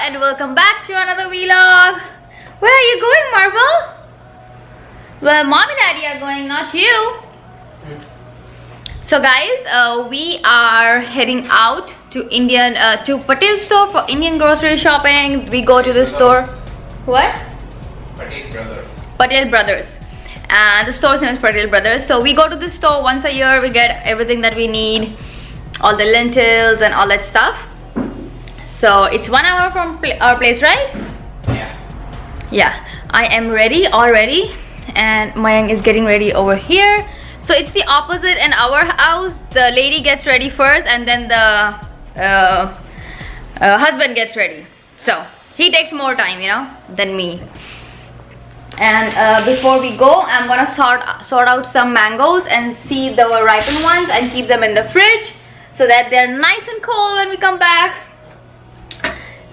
and welcome back to another vlog. Where are you going, Marvel? Well, mom and daddy are going, not you. So guys, we are heading out to to Patel store for Indian grocery shopping. We go to the store. What? Patel Brothers. And the store's name is Patel Brothers. So we go to the store once a year. We get everything that we need, all the lentils and all that stuff. So it's 1 hour from our place, right? Yeah, I am ready already, and Mayang is getting ready over here. So it's the opposite in our house. The lady gets ready first, and then the husband gets ready. So he takes more time, you know, than me. And before we go, I'm gonna sort out some mangoes and see the ripened ones and keep them in the fridge so that they're nice and cold when we come back.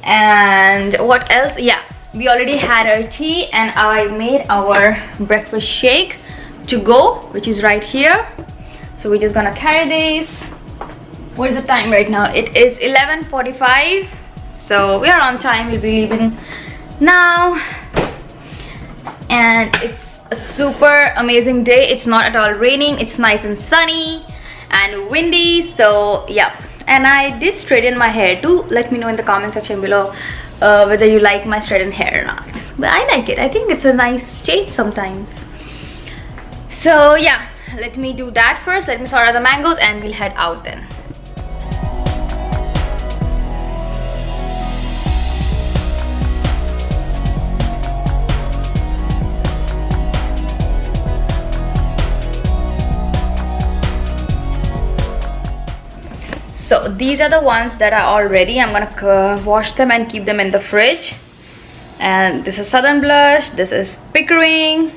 And what else? Yeah, we already had our tea, and I made our breakfast shake to go, which is right here. So we're just gonna carry this. What is the time right now? It is 11:45, so we are on time. We'll be leaving now, and it's a super amazing day. It's not at all raining. It's nice and sunny and windy. So yeah, and I did straighten my hair too. Let me know in the comment section below whether you like my straightened hair or not. But I like it. I think it's a nice shade sometimes. So yeah, let me do that first. Let me sort out the mangoes and we'll head out then. So these are the ones that are all ready. I'm gonna wash them and keep them in the fridge. And this is Southern Blush, this is Pickering.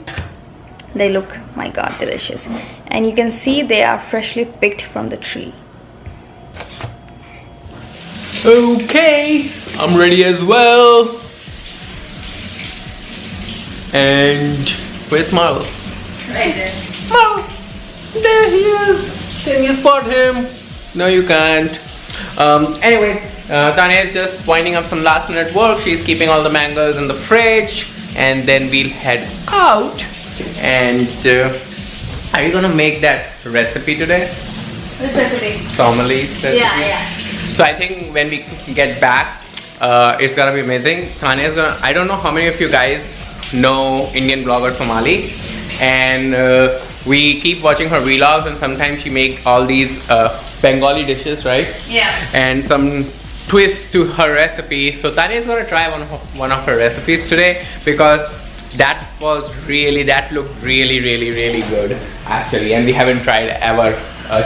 They look, my god, delicious. And you can see they are freshly picked from the tree. Okay, I'm ready as well. And where's Marvel? Right there. Marvel, there he is. Can you spot him? No, you can't. Anyway, Tanya is just winding up some last minute work. She's keeping all the mangoes in the fridge, and then we'll head out. And are you gonna make that recipe today? Which recipe? Soumali's recipe? Yeah. So I think when we get back, it's gonna be amazing. Tanya's gonna, I don't know how many of you guys know Indian Vlogger Soumali, and we keep watching her vlogs, and sometimes she makes all these Bengali dishes, right? Yeah. And some twist to her recipe. So Tanya is gonna try one of her recipes today, because that looked really good actually, and we haven't tried ever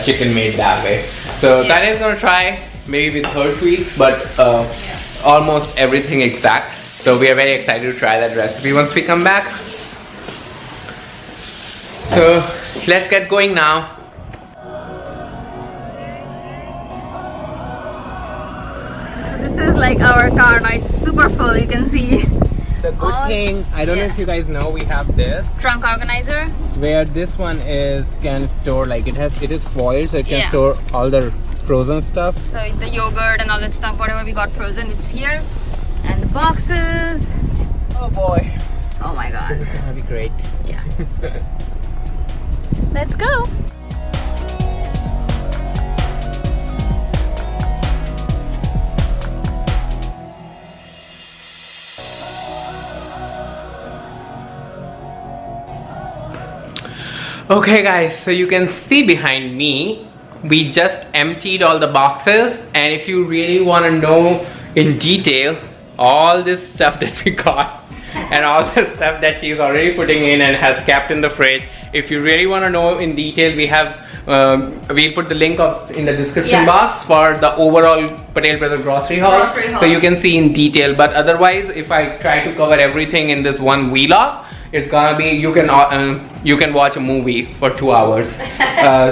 chicken made that way. So Tanya is gonna try, maybe with her tweaks, but almost everything exact. So we are very excited to try that recipe once we come back. So let's get going now. So this is like our car now. It's super full, you can see. It's a good thing. I don't know if you guys know, we have this trunk organizer, where this one can store, like it is foiled, so it can store all the frozen stuff. So the yogurt and all that stuff, whatever we got frozen, it's here. And the boxes. Oh boy. Oh my god. This is gonna be great. Yeah. Let's go. Okay guys, so you can see behind me, we just emptied all the boxes, and if you really want to know in detail all this stuff that we got and all the stuff that she's already putting in and has kept in the fridge, if you really want to know in detail, we have we put the link in the description box for the overall Patel Brothers grocery haul, so you can see in detail. But otherwise, if I try to cover everything in this one vlog, it's gonna be, you can watch a movie for 2 hours.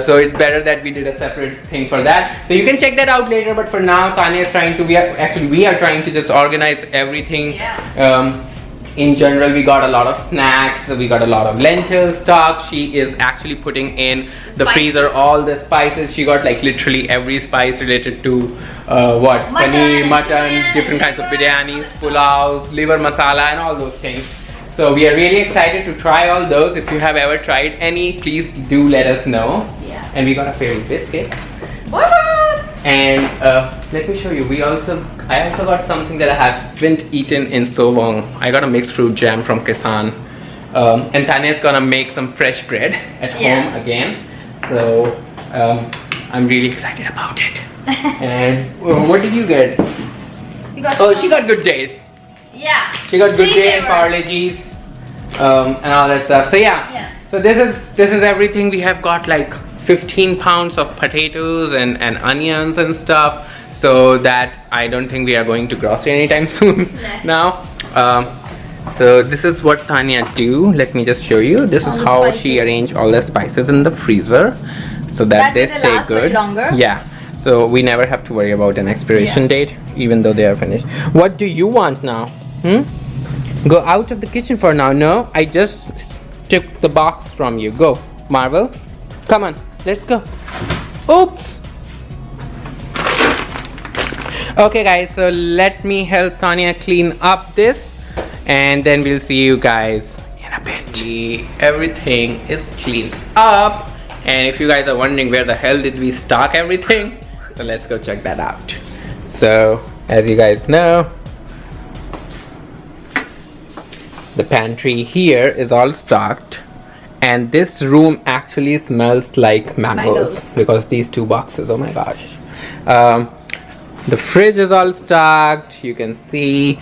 So it's better that we did a separate thing for that. So you can check that out later, but for now Tanya is trying to, we are trying to just organize everything in general, we got a lot of snacks, we got a lot of lentil stock. She is actually putting in the freezer all the spices. She got like literally every spice related to paneer, mutton, different kinds of biryanis, pulaus, liver masala and all those things. So we are really excited to try all those. If you have ever tried any, please do let us know. Yeah. And we got a favorite biscuit. What? And let me show you. I also got something that I haven't eaten in so long. I got a mixed fruit jam from Kisan. And Tanya's gonna make some fresh bread at home again. So I'm really excited about it. And what did you get? She got Good Days. Yeah. She got Good Days, Parle-G's, and all that stuff. So yeah. So this is everything. We have got like 15 pounds of potatoes and onions and stuff, so that I don't think we are going to grocery anytime soon now. So this is what Tanya do. Let me just show you. This is how she arranged all the spices in the freezer so that they stay good. Longer. Yeah. So we never have to worry about an expiration date, even though they are finished. What do you want now? Go out of the kitchen for now. No, I just took the box from you. Go, Marvel. Come on. Let's go. Oops. Okay guys, so let me help Tanya clean up this and then we'll see you guys in a bit. Everything is cleaned up, and if you guys are wondering where the hell did we stock everything, so let's go check that out. So as you guys know, the pantry here is all stocked. And this room actually smells like mangoes because these two boxes, oh my gosh. The fridge is all stocked. You can see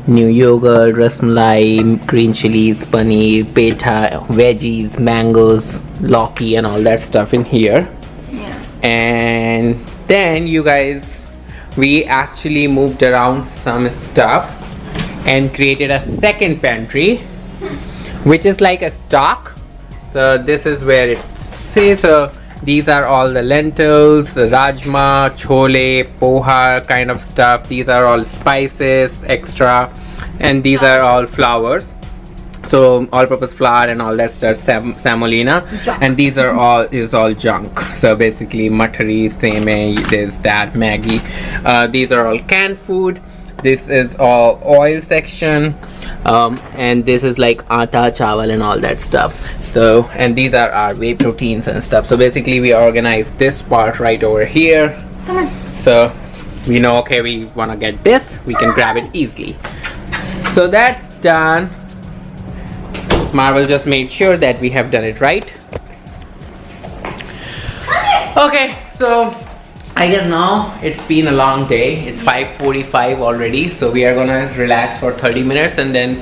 new yogurt, rasmalai, green chilies, paneer, peta, veggies, mangoes, lauki and all that stuff in here. Yeah. And then you guys, we actually moved around some stuff and created a second pantry, which is like a stock. So this is where it says, these are all the lentils, rajma, chole, poha kind of stuff. These are all spices, extra, and these are all flours. So all-purpose flour and all that stuff, semolina, and these are all junk. So basically matari, seme, there's that, Maggi. These are all canned food. This is all oil section, and this is like atta, chawal and all that stuff. So, and these are our whey proteins and stuff. So basically we organize this part right over here. Come on. So we know, okay, we want to get this, we can grab it easily. So that's done. Marvel just made sure that we have done it right. Okay, so I guess now it's been a long day. It's 5:45 already, so we are gonna relax for 30 minutes and then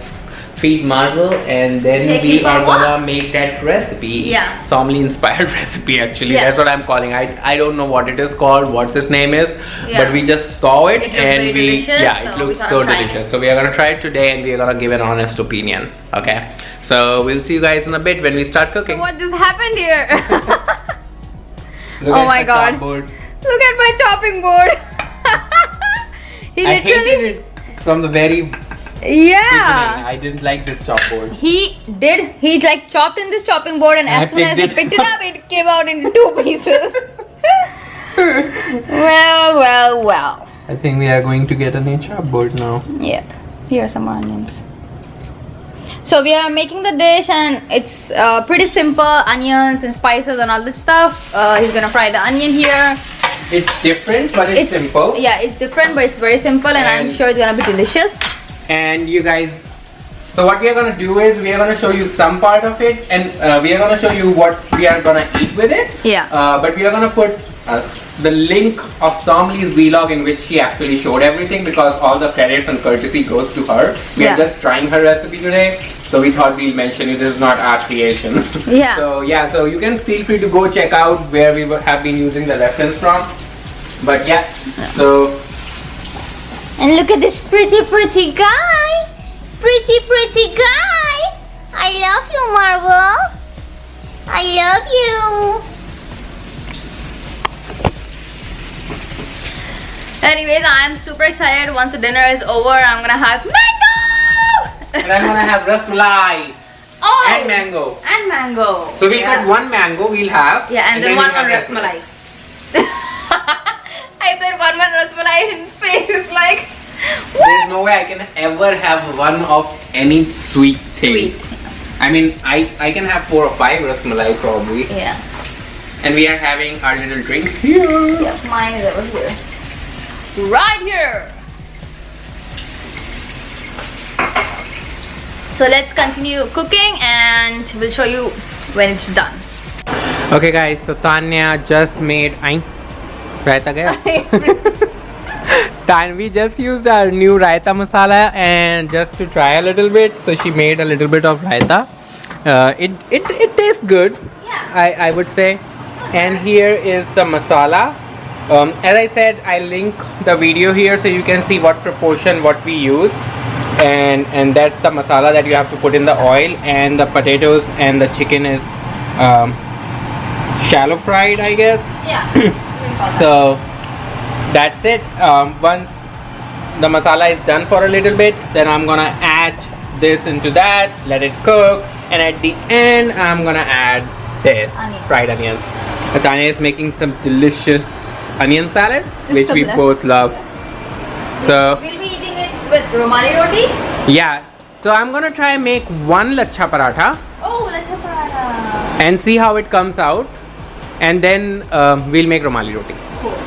feed Marvel, and then we are gonna make that recipe. Yeah. Soumali inspired recipe actually. Yeah. That's what I'm calling. I don't know what it is called, what its name is, but we just saw it and it looks so delicious. So we are gonna try it today and we are gonna give an honest opinion. Okay. So we'll see you guys in a bit when we start cooking. What just happened here? Oh my god. Look at my chopping board. I hated it from the very beginning. I didn't like this chopboard. He like chopped in this chopping board, and as soon as he picked it up, it came out into 2 pieces. Well. I think we are going to get a new chopboard now. Yeah. Here are some onions. So we are making the dish, and it's pretty simple. Onions and spices and all this stuff. He's gonna fry the onion here. It's different, but it's simple. Yeah, it's different, but it's very simple, and I'm sure it's gonna be delicious. And you guys, so what we are gonna do is we are gonna show you some part of it, and we are gonna show you what we are gonna eat with it. Yeah. But we are gonna put the link of Soumali's vlog in which she actually showed everything, because all the credits and courtesy goes to her. We are just trying her recipe today, so we thought we'll mention it. This is not our creation. Yeah. So you can feel free to go check out where we have been using the reference from. But so. And look at this pretty guy. Pretty guy. I love you, Marvel. I love you. Anyways, I'm super excited. Once the dinner is over, I'm gonna have mango! And I'm gonna have rasmalai and mango. And mango. So we'll cut one mango. We'll have. Yeah, and then one rasmalai. I said one rasmalai. His face is like. What? There's no way I can ever have one of any sweet thing. Sweet. I mean, I can have 4 or 5 rasmalai probably. Yeah. And we are having our little drinks here. Yeah, mine is over here. Right here. So let's continue cooking and we'll show you when it's done. Okay guys, so Tanya just made raita gaya. We just used our new raita masala and just to try a little bit, so she made a little bit of raita. It tastes good. Yeah. I would say. And here is the masala. As I said, I link the video here so you can see what proportion what we used. And that's the masala that you have to put in the oil, and the potatoes and the chicken is shallow fried, I guess. Yeah. So that's it. Once the masala is done for a little bit, then I'm gonna add this into that, let it cook, and at the end I'm gonna add this fried onions. Tanya is making some delicious onion salad, which we both love. So we'll be eating it with Romali roti. Yeah, so I'm gonna try and make one lachha paratha. Oh, lachha paratha. And see how it comes out, and then we'll make Romali roti. Cool.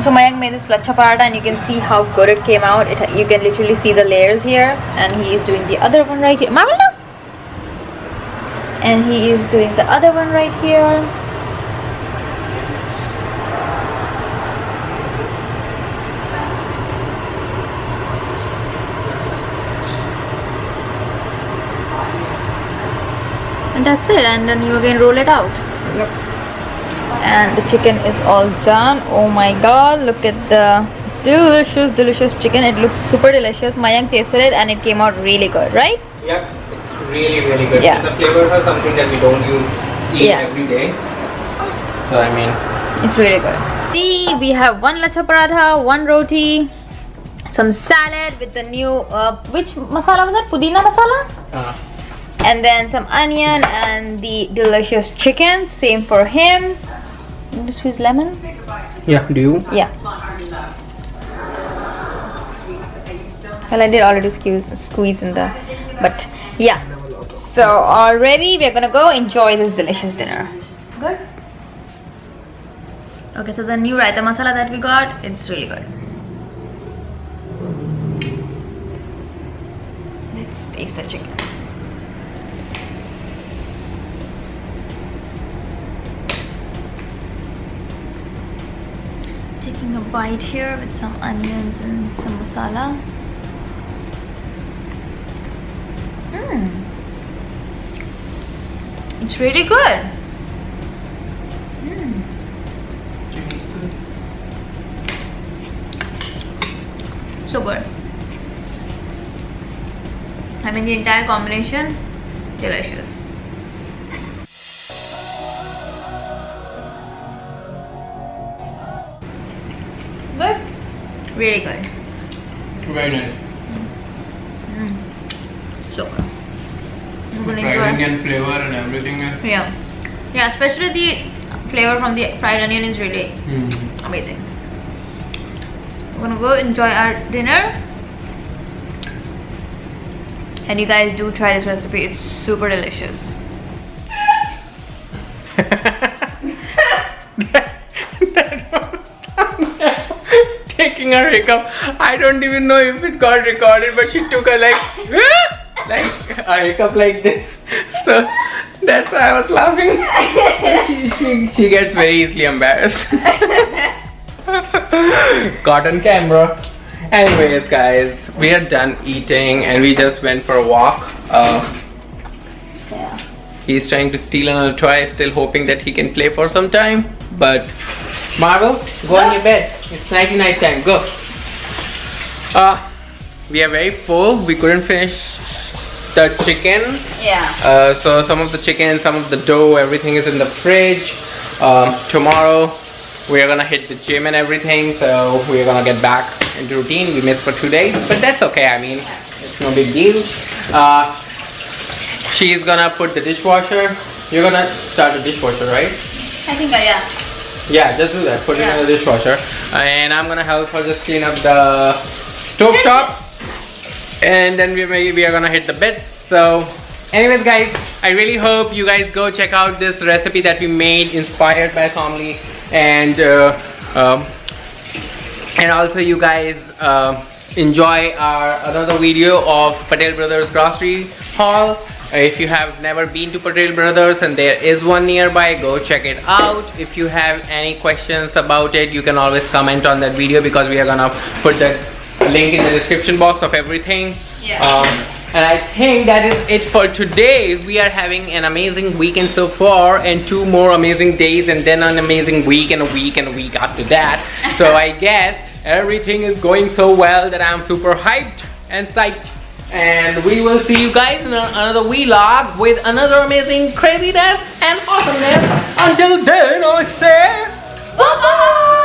So Mayank made this lachha paratha and you can see how good it came out. You can literally see the layers here, and he is doing the other one right here. Marmalade! And he is doing the other one right here. And that's it, and then you again roll it out. Yep. And the chicken is all done. Oh my god, look at the delicious chicken. It looks super delicious. Mayank tasted it and it came out really good, right? Yep, it's really good. Yeah. The flavors are something that we don't eat every day. So I mean, it's really good. See, we have one lachha paratha, one roti, some salad with the new which masala was that? Pudina masala? And then some onion and the delicious chicken. Same for him. Want to squeeze lemon? yeah, do you? Yeah. Well, I did already squeeze in the, but yeah. So already we're gonna go enjoy this delicious dinner. Good. Okay, so the new raita masala that we got, it's really good. Let's taste the chicken. Taking a bite here with some onions and some masala. It's really good. So good. I mean, the entire combination, delicious. Good. Really good. Very nice. So good. I'm gonna Fried enjoy. onion flavor and everything. Yeah, especially the flavor from the fried onion is really amazing. We're gonna go enjoy our dinner, and you guys do try this recipe. It's super delicious. Taking a hiccup. I don't even know if it got recorded, but she took a like a hiccup like this. So that's why I was laughing. She gets very easily embarrassed. Caught on camera. Anyways, guys, we are done eating and we just went for a walk. Yeah. He's trying to steal another toy, still hoping that he can play for some time. But Marvel, go on your bed. It's nighty night time. Go. We are very full. We couldn't finish the chicken. Yeah. So some of the chicken, some of the dough, everything is in the fridge. Tomorrow we are gonna hit the gym and everything, so we are gonna get back into routine. We missed for 2 days, but that's okay. I mean, it's no big deal. She's gonna put the dishwasher. You're gonna start the dishwasher, right? I think yeah. Yeah, just do that. Put it in the dishwasher, and I'm gonna help her just clean up the stove top, and then we are gonna hit the bed. So, anyways, guys, I really hope you guys go check out this recipe that we made, inspired by Soumali, and also you guys enjoy our another video of Patel Brothers grocery haul. If you have never been to Patel Brothers and there is one nearby, go check it out. If you have any questions about it, you can always comment on that video, because we are gonna put the link in the description box of everything. Yeah. And I think that is it for today. We are having an amazing weekend so far, and 2 more amazing days, and then an amazing week, and a week, and a week after that. So I guess everything is going so well that I'm super hyped and psyched. And we will see you guys in another vlog with another amazing craziness and awesomeness. Until then, I say bye bye.